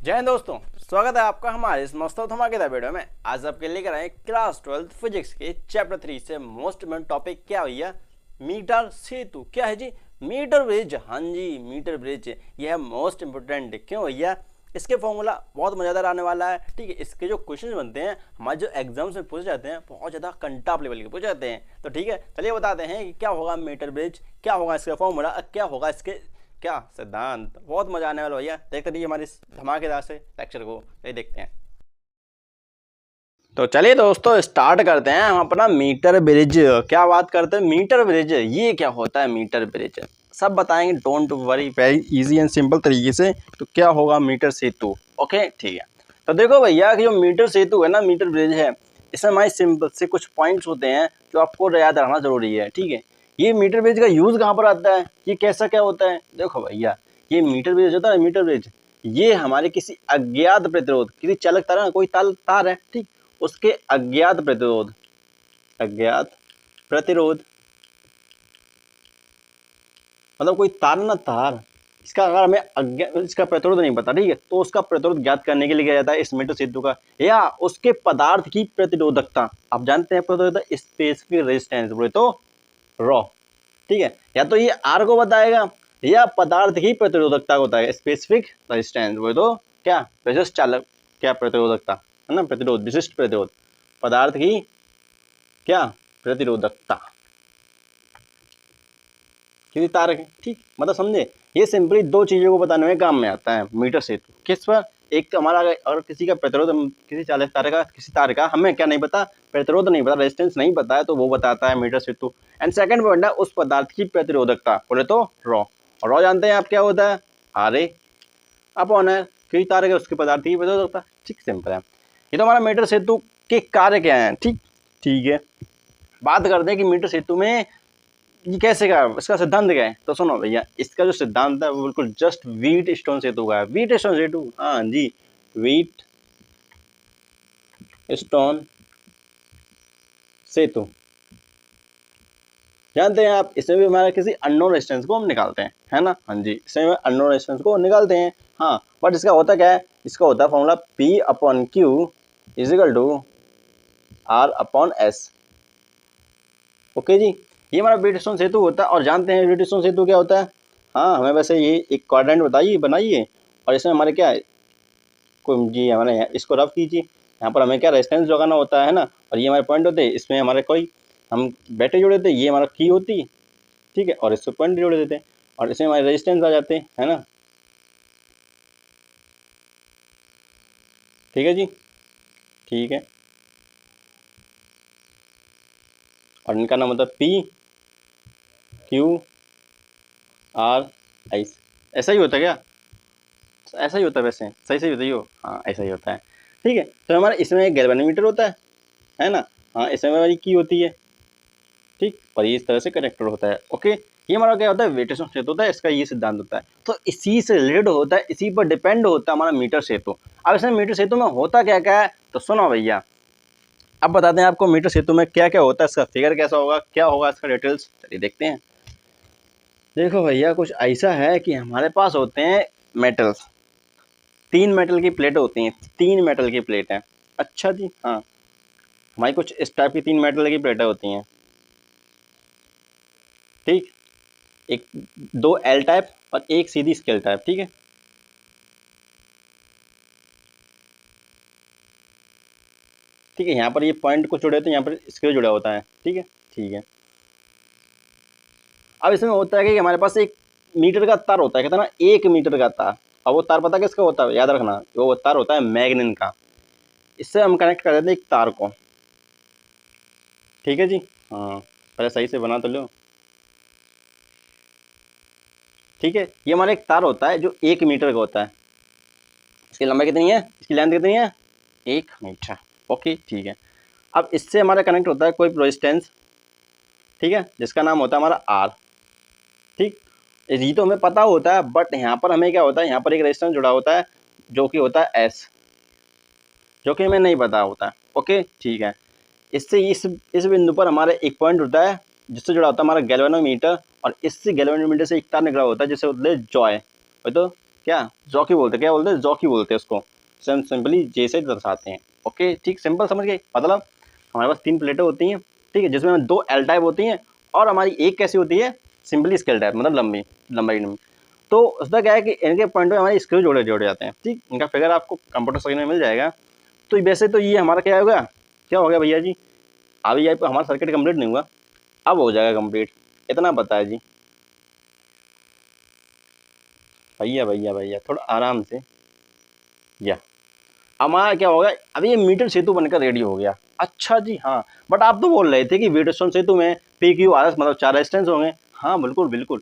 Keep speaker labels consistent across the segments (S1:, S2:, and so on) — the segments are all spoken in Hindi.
S1: जय हिंद दोस्तों, स्वागत है आपका हमारे इस मस्त और धमाकेदार वीडियो में। आज आपके लेकर आए क्लास 12 फिजिक्स के चैप्टर 3 से मोस्ट इम्पोर्टेंट टॉपिक क्या भैया, मीटर सेतु। क्या है जी? Metre bridge. हाँ जी, मीटर ब्रिज यह है मोस्ट इम्पोर्टेंट। क्यों भैया? इसके फॉर्मूला बहुत मजेदार आने वाला है। ठीक है, इसके जो क्वेश्चन बनते हैं हमारे जो एग्जाम्स में पूछे जाते हैं बहुत ज़्यादा कंटाप लेवल के पूछे जाते हैं। तो ठीक है, चलिए बताते हैं कि क्या होगा मीटर ब्रिज, क्या होगा इसका फॉर्मूला, क्या होगा इसके क्या सिद्धांत। बहुत मजा आने वाला भैया। देखते रहिए हमारे इस धमाकेदार से लेक्चर को, ये देखते हैं। तो चलिए दोस्तों स्टार्ट करते हैं हम अपना मीटर ब्रिज। क्या बात करते हैं मीटर ब्रिज, ये क्या होता है मीटर ब्रिज, सब बताएंगे। Don't worry, very easy and simple तरीके से। तो क्या होगा मीटर सेतु, ओके ठीक है। तो देखो भैया कि जो मीटर सेतु है ना, मीटर ब्रिज है, इसमें हमारे सिंपल से कुछ पॉइंट्स होते हैं जो आपको याद रखना जरूरी है। ठीक है, ये मीटर ब्रिज का यूज कहाँ पर आता है, ये कैसा क्या होता है? देखो भैया, ये मीटर ब्रिज होता है, मीटर ब्रिज ये हमारे किसी अज्ञात प्रतिरोध, किसी चालक तार है, कोई तार है, ठीक, उसके अज्ञात प्रतिरोध, अज्ञात प्रतिरोध मतलब कोई तार ना तार, इसका अगर हमें इसका प्रतिरोध नहीं पता, ठीक है, तो उसका प्रतिरोध ज्ञात करने के लिए क्या जाता है इस मीटर सेतु का, या उसके पदार्थ की प्रतिरोधकता। आप जानते हैं प्रतिरोधकता स्पेसिफिक रेजिस्टेंस बोले तो रॉ, ठीक है, या तो ये आर को बताएगा या पदार्थ की प्रतिरोधकता को बताएगा। स्पेसिफिक रेजिस्टेंस बोले तो क्या, विशिष्ट चालक, क्या प्रतिरोधकता है ना, प्रतिरोध, विशिष्ट प्रतिरोध, पदार्थ की क्या प्रतिरोधकता किसी तार के, ठीक, मतलब समझे। ये सिंपली दो चीजों को बताने में काम में आता है मीटर सेतु। किस पर? एक तो हमारा अगर किसी का प्रतिरोध, किसी चालक तार का, किसी तार का हमें क्या नहीं पता, प्रतिरोध नहीं पता, रेजिस्टेंस नहीं पता है, तो वो बताता है मीटर सेतु। एंड सेकंड पॉइंट है उस पदार्थ की प्रतिरोधकता बोले तो रॉ। रॉ जानते हैं आप क्या होता है, आर ए अपॉन है किसी तार के उसके पदार्थ की प्रतिरोधकता। ठीक, सिंपल है। ये तो हमारा मीटर सेतु के कार्य क्या है। ठीक ठीक है, बात करते हैं कि मीटर सेतु में ये कैसे का, इसका सिद्धांत क्या है। तो सुनो भैया, इसका जो सिद्धांत है वो बिल्कुल जस्ट व्हीट स्टोन सेतु का है। व्हीट स्टोन सेतु, हाँ जी, व्हीट स्टोन सेतु जानते हैं आप। इसमें भी हमारा किसी अननोन रेजिस्टेंस को हम निकालते हैं, है ना। हाँ जी, इसमें अननोन रेजिस्टेंस को निकालते हैं। हाँ, बट इसका होता क्या है, इसका होता है formula P upon Q is equal to R upon S। Okay जी, ये हमारा व्हीट स्टोन सेतु होता है। और जानते हैं व्हीट स्टोन सेतु क्या होता है। हाँ, हमें वैसे ये एक क्वाड्रेंट बताइए, बनाइए, और इसमें हमारे क्या है, कोई जी हमारे इसको रफ कीजिए। यहाँ पर हमें क्या रेजिस्टेंस लगाना होता है ना, और ये हमारे पॉइंट होते हैं, इसमें हमारे कोई हम बैटरी जोड़े देते, ये हमारा की होती, ठीक है, और इससे पॉइंट जोड़ देते हैं, और इसमें हमारे रेजिस्टेंस आ जाते हैं, है ना। ठीक है जी, ठीक है, और इनका नाम होता है P Q R I। ऐसा ही होता है क्या? ऐसा ही होता है, वैसे सही सही बताइए। हाँ, ऐसा ही होता है। ठीक है, तो हमारा इसमें गैल्वेनोमीटर होता है ना। हाँ, इसमें हमारी की होती है, ठीक, और ये इस तरह से कनेक्टर होता है। ओके, ये हमारा क्या होता है, वेट स्टोन सेतु होता है, इसका ये सिद्धांत होता है। तो इसी से रिलेटेड होता है, इसी पर डिपेंड होता है हमारा मीटर सेतु। अब इसमें मीटर सेतु में होता क्या क्या है, तो सुनो भैया, अब बताते हैं आपको मीटर सेतु में क्या क्या होता है, इसका फिगर कैसा होगा, क्या होगा इसका डिटेल्स, चलिए देखते हैं। देखो भैया, कुछ ऐसा है कि हमारे पास होते हैं मेटल्स, 3 मेटल की प्लेट होती हैं, 3 मेटल की प्लेट है। अच्छा जी, हाँ, हमारी कुछ इस टाइप की 3 मेटल की प्लेटें होती हैं, ठीक, एक 2 एल टाइप और एक सीधी स्केल टाइप, ठीक है। ठीक है, यहाँ पर ये पॉइंट को जुड़े होते हैं, यहाँ पर स्केल जुड़ा होता है, ठीक है, ठीक है। अब इसमें होता है कि हमारे पास एक मीटर का तार होता है, कहते हैं ना 1 मीटर का तार। अब वो तार पता किसका होता है, याद रखना, वो तार होता है मैग्नेट का। इससे हम कनेक्ट कर देते हैं एक तार को, ठीक है जी। हाँ, पहले सही से बना तो लो, ठीक है। ये हमारा एक तार होता है जो 1 मीटर का होता है। इसकी लंबाई कितनी है, इसकी लेंथ कितनी है, 1 मीटर। ओके, ठीक है। अब इससे हमारा कनेक्ट होता है कोई रेजिस्टेंस, ठीक है, जिसका नाम होता है हमारा आर, ठीक। ये तो हमें पता होता है, बट यहाँ पर हमें क्या होता है, यहाँ पर एक रेजिस्टेंस जुड़ा होता है जो कि होता है एस, जो कि हमें नहीं पता होता है। ओके, ठीक है। इससे इस बिंदु पर हमारा एक पॉइंट होता है जिससे जुड़ा होता है हमारा गैल्वेनोमीटर, और इससे गैल्वेनोमीटर से एक तार निकला होता है जिससे होता है जॉय, तो क्या जॉकी बोलते हैं, क्या बोलते हैं, जॉकी बोलते हैं उसको, सिंपली जे से दर्शाते हैं। ओके ठीक, सिंपल समझ गए। मतलब हमारे पास 3 प्लेटें होती हैं, ठीक है, जिसमें 2 एल टाइप होती हैं और हमारी एक कैसी होती है, सिंपली स्केल टाइप, मतलब लंबी लंबाई लंबी। तो उसका क्या है कि इनके पॉइंट में हमारे स्क्रू जोड़े जाते हैं, ठीक। इनका फिगर आपको कंप्यूटर स्क्रीन में मिल जाएगा। तो वैसे तो ये हमारा क्या होगा, क्या हो गया भैया जी, अभी ये हमारा सर्किट कंप्लीट नहीं हुआ, अब हो जाएगा कंप्लीट, इतना पता है जी। भैया भैया भैया थोड़ा आराम से, या हमारा क्या होगा, अभी ये मीटर सेतु बनकर रेडी हो गया। अच्छा जी हाँ, बट आप तो बोल रहे थे कि वीटस्टोन सेतु में पी क्यू आर एस मतलब 4 रेजिस्टेंस होंगे। हाँ बिल्कुल बिल्कुल,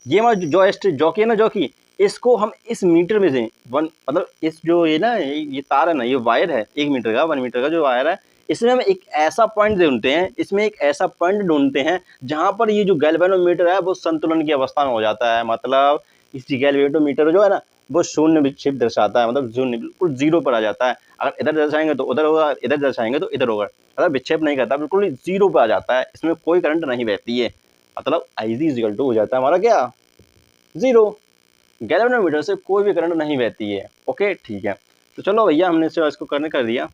S1: ये हमारा जॉकी है ना, जॉकी, इसको हम इस मीटर में से वन, मतलब इस जो ये ना ये तार है ना, ये वायर है 1 मीटर का, 1 मीटर का जो वायर है, इसमें हम एक ऐसा पॉइंट ढूंढते हैं, इसमें एक ऐसा पॉइंट ढूंढते हैं जहां पर ये जो गैल्वेनोमीटर है वो संतुलन की अवस्था में हो जाता है। मतलब इस गैल्वेनोमीटर जो है ना, वो शून्य विक्षेप दर्शाता है, मतलब शून्य बिल्कुल जीरो पर आ जाता है। अगर इधर दर्शाएंगे तो उधर होगा, इधर दर्शाएंगे तो इधर होगा। अगर विक्षेप नहीं करता, बिल्कुल जीरो पर आ जाता है, इसमें कोई करंट नहीं बहती है। मतलब आई इक्वल टू हो जाता है हमारा क्या, जीरो। गैल्वेनोमीटर से कोई भी करंट नहीं बहती है। ओके ठीक है, तो चलो भैया हमने इसको करने कर दिया,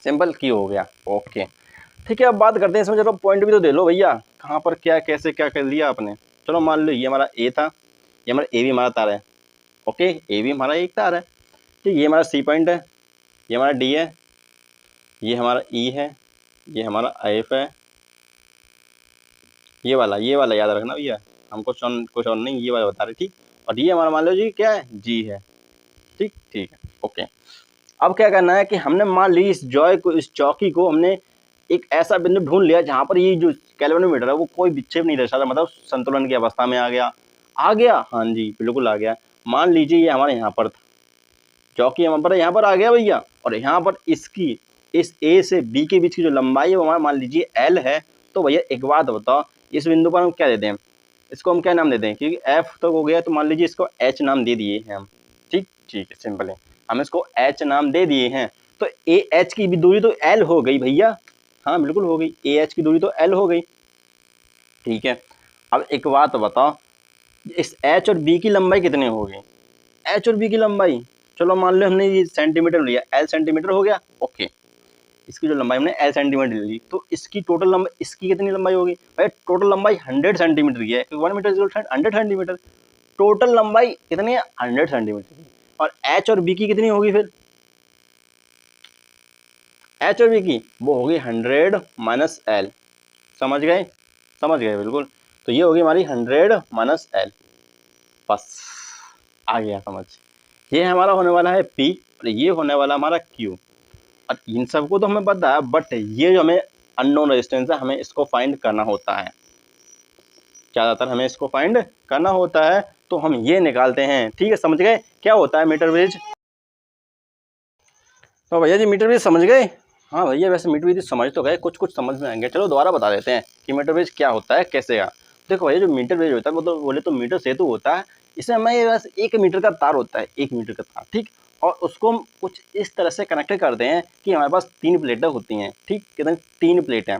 S1: सिंपल की हो गया। ओके ठीक है, अब बात करते हैं इसमें, चलो पॉइंट भी तो दे लो भैया, कहाँ पर क्या कैसे क्या कर लिया आपने। चलो मान लो ये हमारा ए था, ये हमारा ए भी हमारा तार है। ओके ए भी हमारा एक तार है, ठीक। ये हमारा सी पॉइंट है, ये हमारा डी है, ये हमारा ई है, ये हमारा एफ है, ये वाला याद रखना भैया, हम कुछ और नहीं, ये वाला बता रहे, ठीक। और ये हमारा मान लो जी क्या है, जी है, ठीक ठीक है। ओके अब क्या करना है कि हमने मान ली इस चौकी को हमने एक ऐसा बिंदु ढूंढ लिया जहां पर ये जो गैल्वेनोमीटर है वो कोई विक्षेप नहीं दर्शाता, मतलब संतुलन की अवस्था में आ गया, हाँ जी बिल्कुल आ गया। मान लीजिए ये हमारे यहाँ पर था, चौकी यहाँ पर आ गया भैया, और यहाँ पर इसकी इस ए से बी के बीच की जो लंबाई है वो हमारा मान लीजिए एल है। तो भैया एक बात बताओ, इस बिंदु पर हम क्या देते हैं, इसको हम क्या नाम देते हैं, क्योंकि एफ तक हो गया तो मान लीजिए इसको एच नाम दे दिए हैं हम, ठीक ठीक है, सिंपल है, हम इसको एच नाम दे दिए हैं। तो ए एच की भी दूरी तो एल हो गई भैया, हाँ बिल्कुल हो गई, ए एच की दूरी तो एल हो गई, ठीक है। अब एक बात बताओ, इस एच और बी की लंबाई कितनी होगी, एच और बी की लंबाई, चलो मान लो हमने ये सेंटीमीटर लिया, एल सेंटीमीटर हो गया। ओके इसकी जो लंबाई हमने एल सेंटीमीटर ले ली, तो इसकी टोटल लंबाई, इसकी कितनी लंबाई होगी भाई, टोटल लंबाई 100 सेंटीमीटर की है, 1 मीटर 100 सेंटीमीटर, टोटल लंबाई कितनी है 100 सेंटीमीटर। और एच और बी की कितनी होगी फिर, एच और बी की वो होगी 100 माइनस एल, समझ गए, समझ गए बिल्कुल। तो ये होगी हमारी 100 माइनस एल, बस आ गया समझ। ये हमारा होने वाला है पी और ये होने वाला हमारा क्यू। और इन सबको तो हमें पता है, बट ये जो हमें अननोन रेजिस्टेंस है, हमें इसको फाइंड करना होता है, ज़्यादातर हमें इसको फाइंड करना होता है, तो हम ये निकालते हैं, ठीक है। समझ गए क्या होता है मीटर ब्रिज, तो भैया जी मीटर ब्रिज समझ गए। हाँ भैया वैसे मीटर ब्रिज समझ तो गए, कुछ कुछ समझ में आएंगे, चलो दोबारा बता देते हैं कि मीटर ब्रिज क्या होता है, कैसे का। देखो भैया जो मीटर ब्रिज होता है वो तो बोले तो मीटर सेतु होता है, इसमें हमें बस 1 मीटर का तार होता है, 1 मीटर का तार, ठीक। और उसको हम कुछ इस तरह से कनेक्ट करते हैं कि हमारे पास 3 प्लेटें होती हैं, ठीक, कितनी 3 प्लेटें,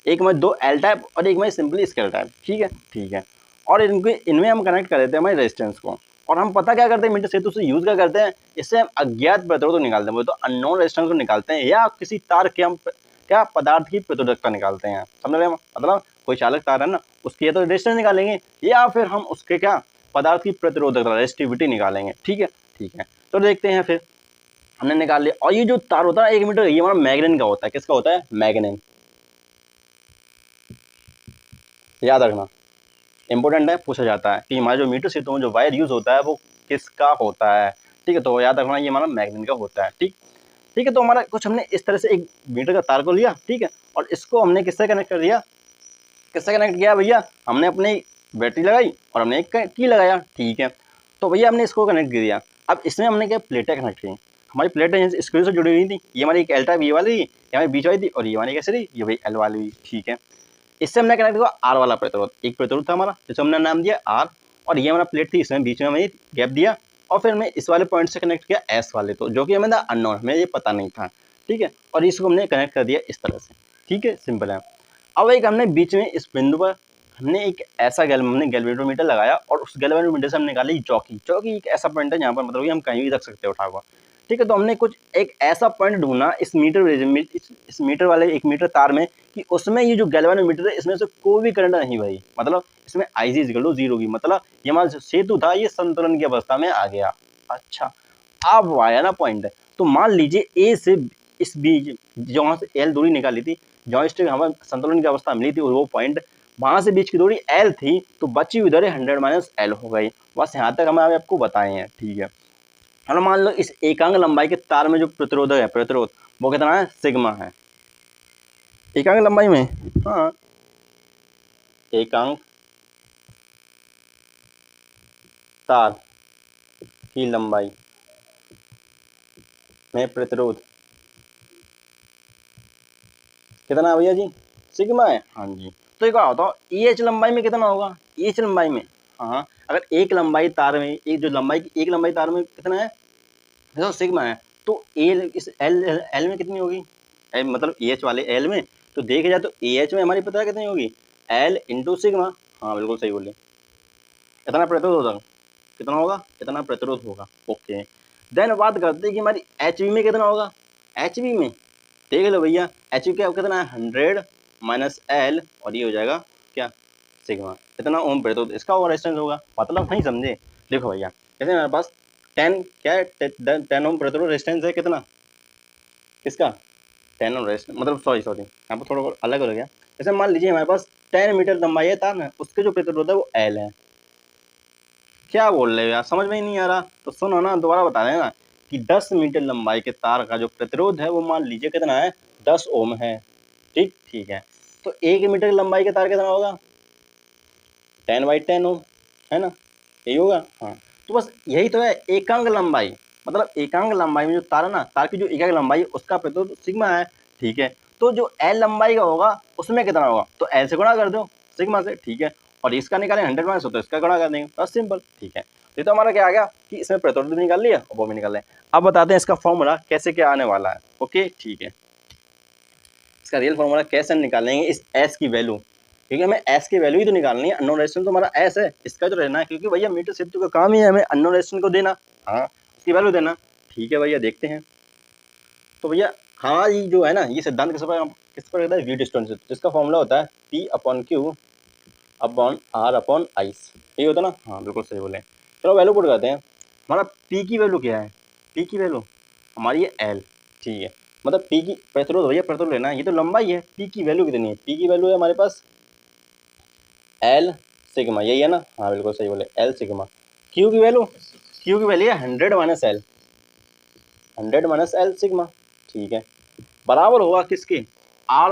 S1: एक में 2 एल टाइप और एक में सिंपली स्केल टाइप, ठीक है ठीक है। और इनमें हम कनेक्ट कर देते हैं हमारे रेजिस्टेंस को। और हम पता क्या करते हैं, मीटर सेतु से यूज क्या करते हैं, इससे हम अज्ञात प्रतिरोध को निकालते हैं, तो अननोन रेजिस्टेंस को निकालते हैं, या किसी तार के हम क्या पदार्थ की प्रतिरोधकता निकालते हैं, समझ रहे हैं। मतलब कोई चालक तार है ना, उसकी या तो रेजिस्टेंस निकालेंगे या फिर हम उसके क्या पदार्थ की प्रतिरोधकता रेजिस्टिविटी निकालेंगे, ठीक है ठीक है। तो देखते हैं फिर, हमने निकाल लिया। और ये जो तार होता है 1 मीटर, ये हमारा मैग्नेन का होता है, किसका होता है, मैग्नेन, याद रखना इंपॉर्टेंट है, पूछा जाता है कि हमारे जो मीटर सेतु में जो वायर यूज होता है वो किसका होता है, ठीक है। तो याद रखना ये हमारा मैग्नेट का होता है, ठीक ठीक है। तो हमारा कुछ हमने इस तरह से 1 मीटर का तार को लिया, ठीक है, और इसको हमने किससे कनेक्ट कर दिया, किससे कनेक्ट किया भैया, हमने अपनी बैटरी लगाई और हमने एक की लगाया, ठीक है। तो भैया हमने इसको कनेक्ट कर दिया। अब इसमें हमने क्या प्लेटें कनेक्ट की, हमारी प्लेटें स्क्रू से जुड़ी हुई थी, ये हमारी एक एल टाइप ये वाली, ये हमारी बीच वाली थी, और ये हमारी कैसे थी, ये भाई एल वाली, ठीक है। इससे हमने कनेक्ट किया आर वाला प्रतिरोध, एक प्रतिरोध था हमारा जिसे हमने नाम दिया आर, और ये हमारा प्लेट थी, इसमें बीच में हमें गैप दिया, और फिर हमने इस वाले पॉइंट से कनेक्ट किया एस वाले को, जो कि हमें अननोन, हमें ये पता नहीं था, ठीक है। और इसको हमने कनेक्ट कर दिया इस तरह से, ठीक है, सिंपल है। अब एक हमने बीच में इस बिंदु पर हमने एक ऐसा हमने गैल्वेनोमीटर लगाया और उस गैल्वेनोमीटर से हमने निकाली चौकी। चौकी एक ऐसा पॉइंट है जहाँ पर मतलब कि हम कहीं भी रख सकते हैं उठा हुआ, ठीक है। तो हमने कुछ एक ऐसा पॉइंट ढूंढना इस मीटर इस मीटर वाले 1 मीटर तार में कि उसमें ये जो गैल्वेनोमीटर है इसमें से कोई भी करंट नहीं बही, मतलब इसमें आई जी इक्वल टू 0 होगी, मतलब ये हमारा जो सेतु था ये संतुलन की अवस्था में आ गया। अच्छा, अब वो आया ना पॉइंट। तो मान लीजिए ए से इस बीच जहाँ से एल दूरी निकाली थी, जहाँ स्टिक हमें संतुलन की अवस्था मिली थी वो पॉइंट, वहां से बीच की दूरी एल थी, तो बची हुई दूरी 100 माइनस एल हो गई। बस यहाँ तक हमें आपको बताए हैं, ठीक है। और मान लो इस एकांक लंबाई के तार में जो प्रतिरोधक है, प्रतिरोध वो कितना है, सिग्मा है। एकांक लंबाई में, हाँ, एकांक तार की लंबाई में प्रतिरोध कितना है भैया जी, सिग्मा है। हाँ जी, तो एक बात बताओ EH लंबाई में कितना होगा, EH लंबाई में, हाँ, अगर एक लंबाई तार में, एक जो लंबाई एक लंबाई तार में कितना है, तो सिग्मा है, तो एल इस एल में कितनी होगी, मतलब EH वाले एल में, तो देखे जाए तो EH में हमारी पता है कितनी होगी, एल इंटू सिग्मा। हाँ बिल्कुल सही बोले, इतना प्रतिरोध होगा, कितना होगा, इतना प्रतिरोध होगा। ओके, देन बात करते हैं कि हमारी HV में कितना होगा। HV में देख लो भैया, HV क्या कितना है, 100 माइनस एल, और ये हो जाएगा क्या, सिग्मा। कितना ओम प्रतिरोध इसका ओवर रेजिस्टेंस होगा, मतलब नहीं समझे। देखो भैया, जैसे हमारे पास 10 क्या है, 10 ओम प्रतिरोध रेजिस्टेंस है, कितना किसका, 10 ओम रेजिस्टेंस, मतलब सॉरी यहाँ पर थोड़ा अलग हो गया। जैसे मान लीजिए हमारे पास 10 मीटर लंबाई है तार में, उसके जो प्रतिरोध है वो एल है। क्या बोल रहे हो यार, समझ में ही नहीं आ रहा, तो सुनो ना, दोबारा बता रहे हैं ना कि 10 मीटर लंबाई के तार का जो प्रतिरोध है वो मान लीजिए कितना है, 10 ओम है, ठीक है। तो 1 मीटर लंबाई के तार कितना होगा, 10/10 ओम, है ना, यही होगा। हाँ, तो बस यही तो है एकांक लंबाई, मतलब एकांक लंबाई में जो तार है ना, तार की जो एकांक लंबाई उसका प्रतिरोध सिग्मा है, ठीक है। तो जो एल लंबाई का होगा उसमें कितना होगा, तो एल से गुणा कर दो सिग्मा से, ठीक है। और इसका निकालें 100 माइनस, तो इसका गुणा कर देंगे, बस सिंपल, ठीक है। ये तो हमारा क्या आ गया कि इसमें प्रतिरोध भी निकाल लिया और वो भी निकाल लें। अब बताते हैं इसका फॉर्मूला कैसे क्या आने वाला है। ओके, ठीक है, इसका रियल फॉर्मूला कैसे निकालेंगे इस एस की वैल्यू, क्योंकि हमें एस की वैल्यू ही तो निकालनी है। अननोन रेजिस्टेंस तो हमारा एस है, इसका जो रहना है, क्योंकि भैया मीटर सेतु का काम ही है हमें अननोन रेजिस्टेंस को देना, हाँ, उसकी वैल्यू देना, ठीक है भैया। देखते हैं तो भैया, हाँ, ये जो है ना, ये सिद्धांत किस पर रहता है, वी डिस्टेंस, जिसका फॉर्मूला होता है P/Q upon R upon ice, यही होता है ना। हाँ बिल्कुल सही बोले। चलो वैल्यू पुट करते हैं। हमारा P की वैल्यू क्या है, P की वैल्यू हमारी है L, ठीक है। मतलब P की प्रतिरोध, भैया प्रतिरोध लेना है, ये तो लंबाई है। P की वैल्यू कितनी है, P की वैल्यू है हमारे पास L सिग्मा, यही है ना। हाँ बिल्कुल सही बोले, L सिग्मा। Q की वैल्यू है 100 minus L, 100 minus L sigma, ठीक है। बराबर होगा किसके, R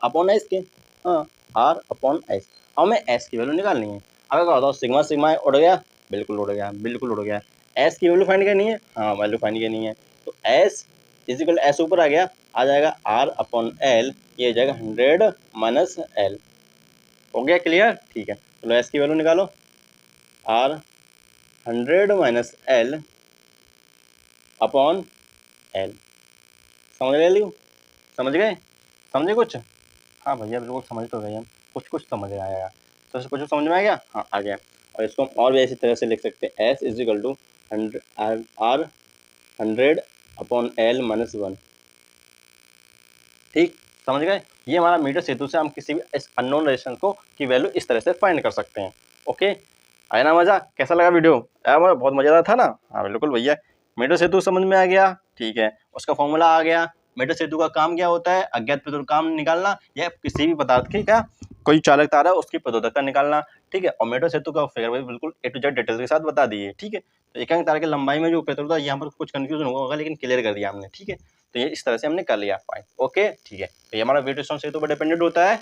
S1: अपॉन एस के, हाँ, R अपॉन एस। हमें एस की वैल्यू निकालनी है। अगर क्या बताओ, सिग्मा सिग्मा उड़ गया, बिल्कुल उड़ गया, बिल्कुल उड़ गया। एस की वैल्यू फाइंड करनी है, हाँ, वैल्यू फाइंड करनी है, तो एस इजिकल एस ऊपर आ गया, आ जाएगा R अपॉन एल, ये हो जाएगा 100 माइनस एल। हो गया क्लियर, ठीक है। चलो एस की वैल्यू निकालो, R 100 minus L upon L, समझ ले लियो, समझ गए, समझे कुछ, हाँ भैया बिल्कुल समझ तो गए हम, कुछ समझ आया, तो कुछ समझ में आ गया, हाँ आ गया। और इसको हम और भी ऐसी तरह से लिख सकते हैं, S equal to R 100 upon L minus 1, ठीक, समझ गए। ये हमारा मीटर सेतु से हम किसी भी इस अननोन रेजिस्टेंस को की वैल्यू इस तरह से फाइंड कर सकते हैं। ओके, आया ना मजा, कैसा लगा वीडियो, आया, बहुत मजेदार था ना। हाँ बिल्कुल भैया, मीटर सेतु समझ में आ गया, ठीक है, उसका फॉर्मूला आ गया। मीटर सेतु का काम क्या होता है, अज्ञात प्रतिरोध काम निकालना, या किसी भी पदार्थ की क्या कोई चालक तार है उसकी प्रतिरोधकता निकालना, ठीक है। और मीटर सेतु का फिगर बिल्कुल A to Z डिटेल्स के साथ बता दिए, ठीक है। तो एकांक तार की लंबाई में जो प्रतिरोध है, यहाँ पर कुछ कंफ्यूजन होगा, लेकिन क्लियर कर दिया हमने, ठीक है। तो ये इस तरह से हमने कर लिया फाइन, ओके, ठीक है। तो ये हमारा वीडियो सेतु पर डिपेंडेंट होता है।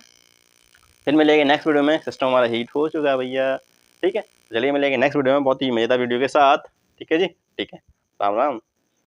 S1: फिर मिलेंगे नेक्स्ट वीडियो में, सिस्टम हमारा हीट हो चुका है भैया, ठीक है। चलिए मिलेंगे नेक्स्ट वीडियो में बहुत ही मजेदार वीडियो के साथ, ठीक है जी, ठीक है, राम राम।